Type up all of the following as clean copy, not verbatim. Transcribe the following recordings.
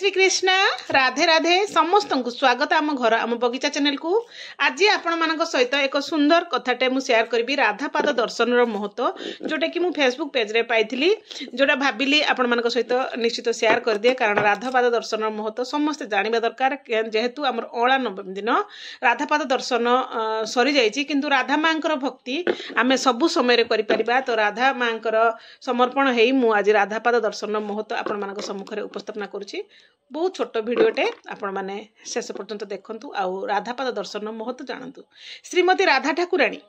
श्री कृष्ण राधे राधे समस्त को स्वागत आम घर आम बगीचा चैनल को। आज आपण मान सहित एक सुंदर कथाटे मु शेयर करी राधापाद दर्शन महत्व जोटा कि मु फेसबुक पेज रे पाइली जोटा भाविली आपण मान सहित निश्चित शेयर कर दिए कारण राधापाद दर्शन महत्व समस्ते जानिबा दरकार जेहेतु आम अला नवमी दिन राधापाद दर्शन सरी जाइए किंतु राधा माँ भक्ति आम सबु समय करि परिबा तो राधा माँ समर्पण हेई मु आज राधापाद दर्शन महत्व आपण मान सम्मुख उपस्थापना करुछि। बहुत छोट भिडियोटे आपण माने शेष पर्यंत देखंतु आउ राधापाद दर्शन महत्व जानतु। श्रीमती राधा ठाकुराणी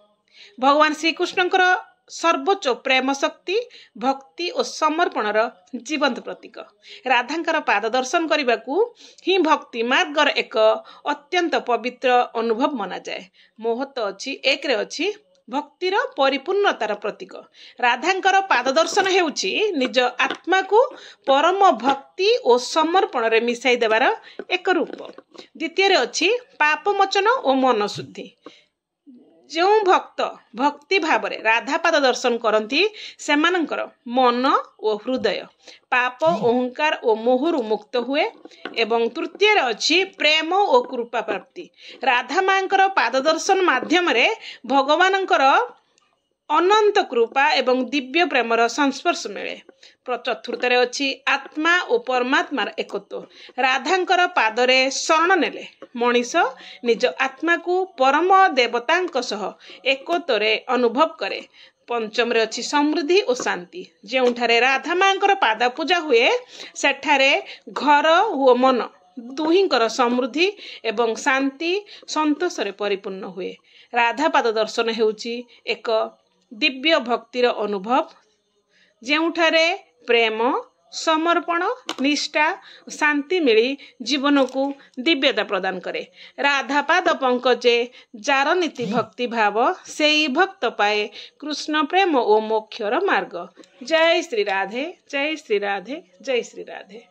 भगवान श्रीकृष्णकर सर्वोच्च प्रेम शक्ति भक्ति और समर्पणर जीवंत प्रतीक। राधांकर पाद दर्शन करने को ही भक्ति मार्गर एक अत्यंत पवित्र अनुभव मना जाए। महत्व अच्छी एक रे अच्छी भक्तिर परिपूर्णतार प्रतीक। राधांकर पाद दर्शन हेउची निज आत्मा को परम भक्ति और समर्पण रे मिसाई देवार एक रूप। द्वितीय रे अच्छी पाप मोचन और मन शुद्धि। जो भक्त भक्ति भाव रे राधापाद दर्शन करती सेमानंकर मन और हृदय पाप अहंकार और मोहरु मुक्त हुए। एवं तृतीय अच्छी प्रेम और कृपा प्राप्ति। राधा मांकर पाद दर्शन माध्यम रे भगवानंकर अनंत कृपा एवं दिव्य प्रेमर संस्पर्श मिले। चतुर्थ अच्छी आत्मा और परमात्मार एकत्व। राधांकर पादरे शरण नेले मनीष निज आत्मा को परम देवतांक सह एकत्वरे अनुभव करे। पंचम रे अच्छी समृद्धि और शांति। जेउठारे राधा मांकर पाद पूजा हुए सेठारे घर और मन दुहींकर समृद्धि एवं शांति संतोष रे परिपूर्ण हुए। राधापाद दर्शन हेउची एक दिव्य भक्तिर अनुभव जेउठारे प्रेम समर्पण निष्ठा शांति मिली जीवन को दिव्यता प्रदान करे। राधापाद पंकजे जार नीति भक्ति भाव से भक्त पाए कृष्ण प्रेम और मोक्षर मार्ग। जय श्री राधे जय श्री राधे जय श्री राधे।